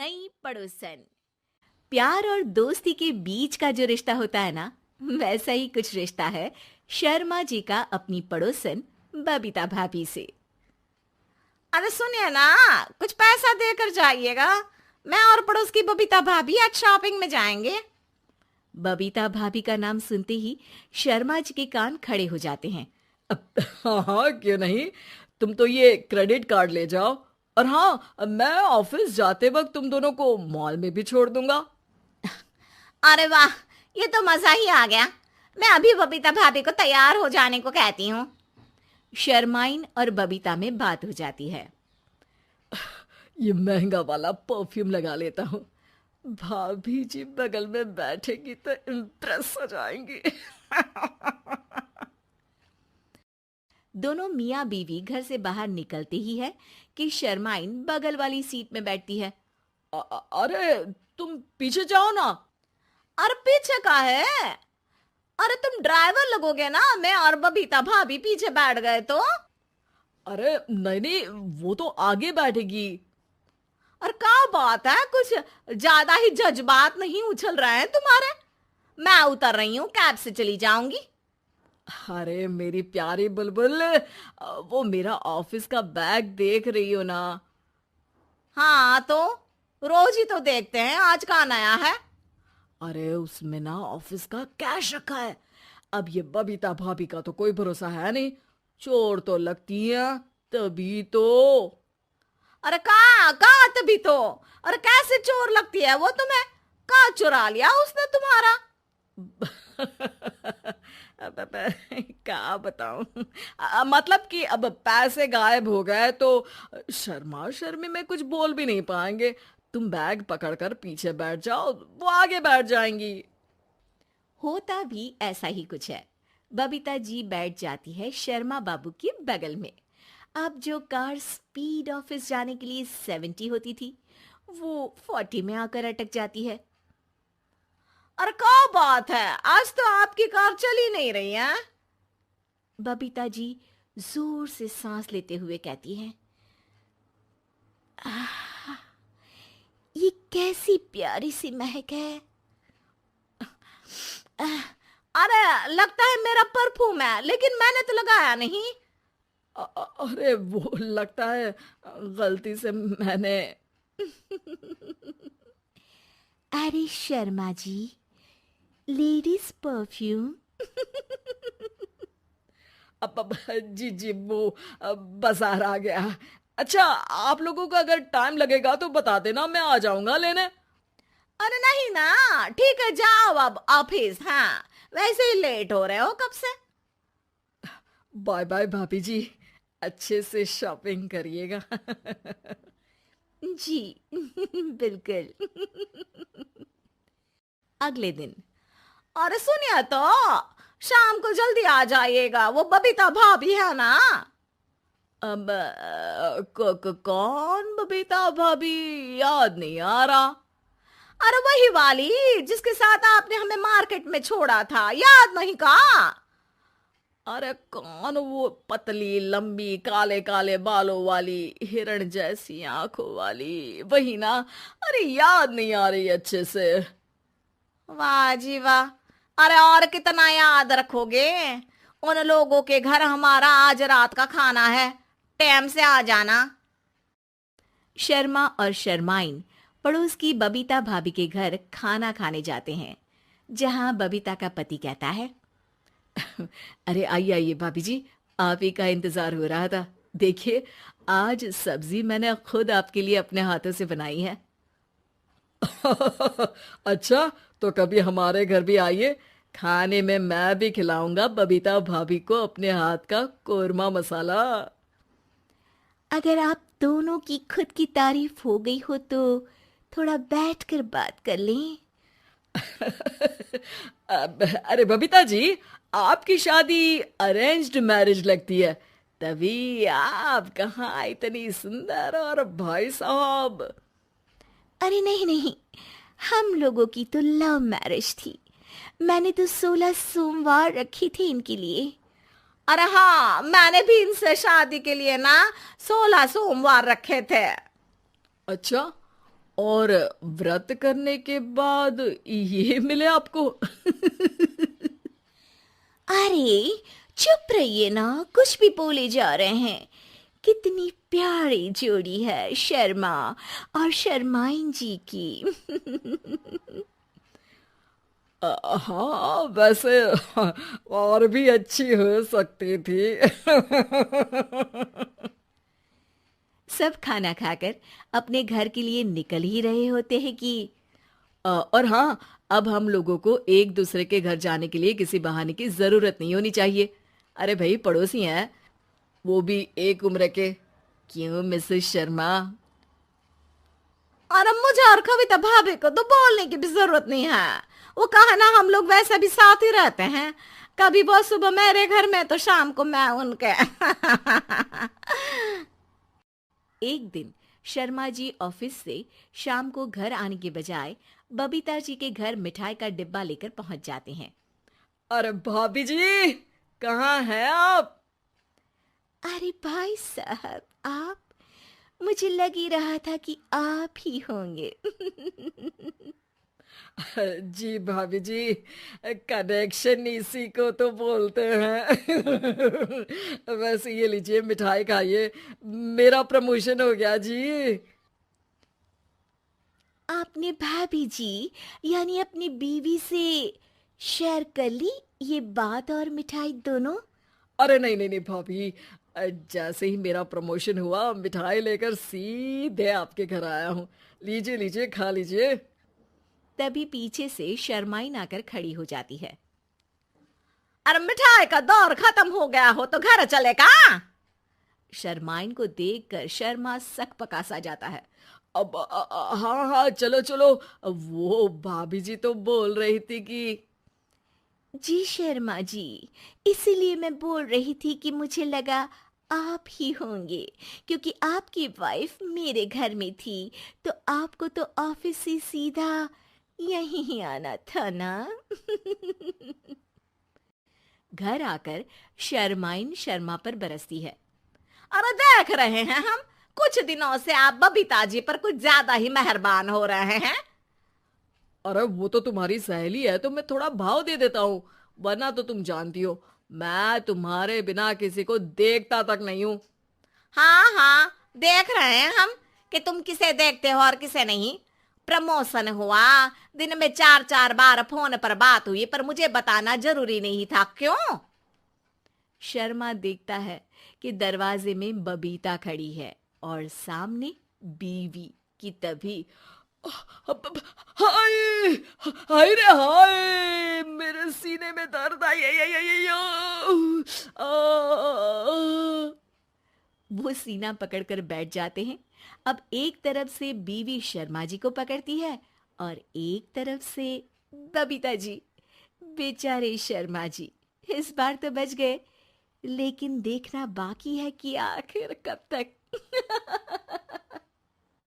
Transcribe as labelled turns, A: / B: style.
A: नई पड़ोसन। प्यार और दोस्ती के बीच का जो रिश्ता होता है ना, वैसा ही कुछ रिश्ता है शर्मा जी का अपनी पड़ोसन बबीता भाभी से।
B: अरे सुनिए ना, कुछ पैसा देकर जाइएगा। मैं और पड़ोस की बबीता भाभी आज शॉपिंग में जाएंगे।
A: बबीता भाभी का नाम सुनते ही शर्मा जी के कान खड़े हो जाते हैं।
C: हाँ हाँ, क्यों नहीं। तुम तो ये क्रेडिट कार्ड ले जाओ, और हाँ, मैं ऑफिस जाते वक्त तुम दोनों को मॉल में भी छोड़ दूंगा।
B: अरे वाह, ये तो मजा ही आ गया। मैं अभी बबीता भाभी को तैयार हो जाने को कहती हूँ।
A: शर्माइन और बबीता में बात हो जाती है।
C: ये महंगा वाला परफ्यूम लगा लेता हूँ, भाभी जी बगल में बैठेगी तो इम्प्रेस हो जाएंगी।
A: दोनों मियाँ बीवी घर से बाहर निकलते ही है कि शर्माइन बगल वाली सीट में बैठती है।
C: अरे तुम पीछे जाओ ना।
B: अरे पीछे का है? अरे तुम ड्राइवर लगोगे ना, मैं और बबीता भाभी पीछे बैठ गए तो।
C: अरे नहीं नहीं, वो तो आगे बैठेगी।
B: और क्या बात है, कुछ ज्यादा ही जज्बात नहीं उछल रहे हैं तुम्हारे? मैं उतर रही हूँ, कैब से चली जाऊंगी।
C: अरे मेरी प्यारी बुलबुल, वो मेरा ऑफिस का बैग देख रही हो ना?
B: हाँ तो रोज ही तो देखते हैं, आज का नया है?
C: अरे उसमें ना ऑफिस का कैश रखा है। अब ये बबीता भाभी का तो कोई भरोसा है नहीं, चोर तो लगती है तभी तो।
B: अरे कहाँ तभी तो? अरे कैसे चोर लगती है वो तुम्हें? कहाँ चुरा लिया उसने तुम्हारा?
C: क्या बताऊं। मतलब कि अब पैसे गायब हो गए तो शर्मा शर्मी में कुछ बोल भी नहीं पाएंगे। तुम बैग पकड़कर पीछे बैठ जाओ, वो आगे बैठ जाएंगी।
A: होता भी ऐसा ही कुछ है। बबीता जी बैठ जाती है शर्मा बाबू के बगल में। अब जो कार स्पीड ऑफिस जाने के लिए 70 होती थी, वो 40 में आकर अटक जाती है।
B: अरे क्या बात है, आज तो आपकी कार चली नहीं रही है?
A: बबीता जी जोर से सांस लेते हुए कहती हैं, ये कैसी प्यारी सी महक है।
B: अरे लगता है मेरा परफ्यूम है, लेकिन मैंने तो लगाया नहीं।
C: अरे वो लगता है गलती से मैंने।
A: अरे शर्मा जी, लेडीज परफ्यूम।
C: अब जी जी, वो बाजार आ गया। अच्छा, आप लोगों को अगर टाइम लगेगा तो बता देना, मैं आ जाऊंगा लेने।
B: अरे नहीं ना, ठीक है, जाओ अब ऑफिस। हाँ, वैसे ही लेट हो रहे हो कब से।
C: बाय बाय भाभी जी, अच्छे से शॉपिंग करिएगा।
A: जी बिल्कुल। अगले दिन।
B: अरे सुनिए तो, शाम को जल्दी आ जाइएगा, वो बबीता भाभी है ना?
C: अब कौन बबीता भाभी? याद नहीं आ रहा।
B: अरे वही वाली जिसके साथ आपने हमें मार्केट में छोड़ा था, याद नहीं का?
C: अरे कौन वो पतली लंबी काले काले बालों वाली हिरण जैसी आंखों वाली, वही ना? अरे याद नहीं आ रही अच्छे से।
B: वाह जी वाह। अरे और कितना याद रखोगे? उन लोगों के घर हमारा आज रात का खाना है, टाइम से आ जाना।
A: शर्मा और शर्माइन पड़ोस की बबीता भाभी के घर खाना खाने जाते हैं, जहां बबीता का पति कहता है,
C: अरे आइए आइए भाभी जी, आप ही का इंतजार हो रहा था। देखिए, आज सब्जी मैंने खुद आपके लिए अपने हाथों से बनाई है। अच्छा, तो कभी हमारे घर भी आइए, खाने में मैं भी खिलाऊंगा बबीता भाभी को अपने हाथ का कोरमा मसाला।
A: अगर आप दोनों की खुद की तारीफ हो गई हो तो थोड़ा बैठकर बात कर लें।
C: अरे बबीता जी, आपकी शादी अरेंज्ड मैरिज लगती है, तभी आप कहाँ इतनी सुंदर, और भाई साहब।
A: अरे नहीं नहीं, हम लोगों की तो लव मैरिज थी। मैंने तो 16 सोमवार रखी थी इनके लिए।
B: अरे हाँ, मैंने भी इनसे शादी के लिए ना 16 सोमवार रखे थे।
C: अच्छा, और व्रत करने के बाद ये मिले आपको?
A: अरे चुप रहिए ना, कुछ भी बोले जा रहे हैं। कितनी प्यारी जोड़ी है शर्मा और शर्माइन जी की।
C: हाँ वैसे और भी अच्छी हो सकती थी।
A: सब खाना खाकर अपने घर के लिए निकल ही रहे होते हैं कि
C: और हाँ, अब हम लोगों को एक दूसरे के घर जाने के लिए किसी बहाने की जरूरत नहीं होनी चाहिए। अरे भाई, पड़ोसी हैं, वो भी एक उम्र के। क्यों मिसेस शर्मा?
B: और अब मुझे और कविता भाभी को तो बोलने की भी जरूरत नहीं है। वो कहा ना, हम लोग वैसे भी साथ ही रहते हैं। कभी वो सुबह मेरे घर में तो शाम को मैं उनके।
A: एक दिन शर्मा जी ऑफिस से शाम को घर आने के बजाय बबीता जी के घर मिठाई का डिब्बा लेकर पहुंच जाते हैं।
C: अरे भाभी जी, कहाँ हैं आप?
A: अरे भाई साहब, आप? मुझे लग ही रहा था कि आप ही होंगे।
C: जी भाभी जी, कनेक्शन इसी को तो बोलते हैं। वैसे ये लीजिए, मिठाई खाइए, मेरा प्रमोशन हो गया जी।
A: आपने भाभी जी यानी अपनी बीवी से शेयर कर ली ये बात और मिठाई दोनों?
C: अरे नहीं नहीं नहीं भाभी, जैसे ही मेरा प्रमोशन हुआ, मिठाई लेकर सीधे आपके घर आया हूँ। लीजिए लीजिए, खा लीजिए।
A: तभी पीछे से शर्माइन आकर खड़ी हो जाती है।
B: अरे मिठाई का दौर खत्म हो गया हो तो घर चले का?
A: शर्माइन को देखकर शर्मा सकपका सा जाता है।
C: अब हाँ हाँ, चलो चलो। वो भाभी जी तो बोल रही थी कि
A: जी शर्मा जी, इसीलिए मैं बोल रही थी कि मुझे लगा आप ही होंगे, क्योंकि आपकी वाइफ मेरे घर में थी तो आपको तो ऑफिस से सीधा यहीं ही आना था ना। घर आकर शर्माइन शर्मा पर बरसती है।
B: अरे देख रहे हैं हम, कुछ दिनों से आप बबीता जी पर कुछ ज्यादा ही मेहरबान हो रहे हैं।
C: अरे वो तो तुम्हारी सहेली है तो मैं थोड़ा भाव दे देता हूँ, वरना तो तुम जानती हो मैं तुम्हारे बिना किसी को देखता तक नहीं हूँ।
B: हाँ हाँ, देख रहे हैं हम कि तुम किसे देखते हो और किसे नहीं। प्रमोशन हुआ, दिन में 4-4 बार फोन पर बात हुई, पर मुझे बताना जरूरी नहीं था, क्यों?
A: शर्मा देखता है कि दरवाजे में बबीता खड़ी है और सामने बीवी की। तभी
C: हाय हाय रे हाय, मेरे सीने में दर्द आई।
A: वो सीना पकड़कर बैठ जाते हैं। अब एक तरफ से बीवी शर्मा जी को पकड़ती है और एक तरफ से बबीता जी। बेचारे शर्मा जी इस बार तो बच गए, लेकिन देखना बाकी है कि आखिर कब तक।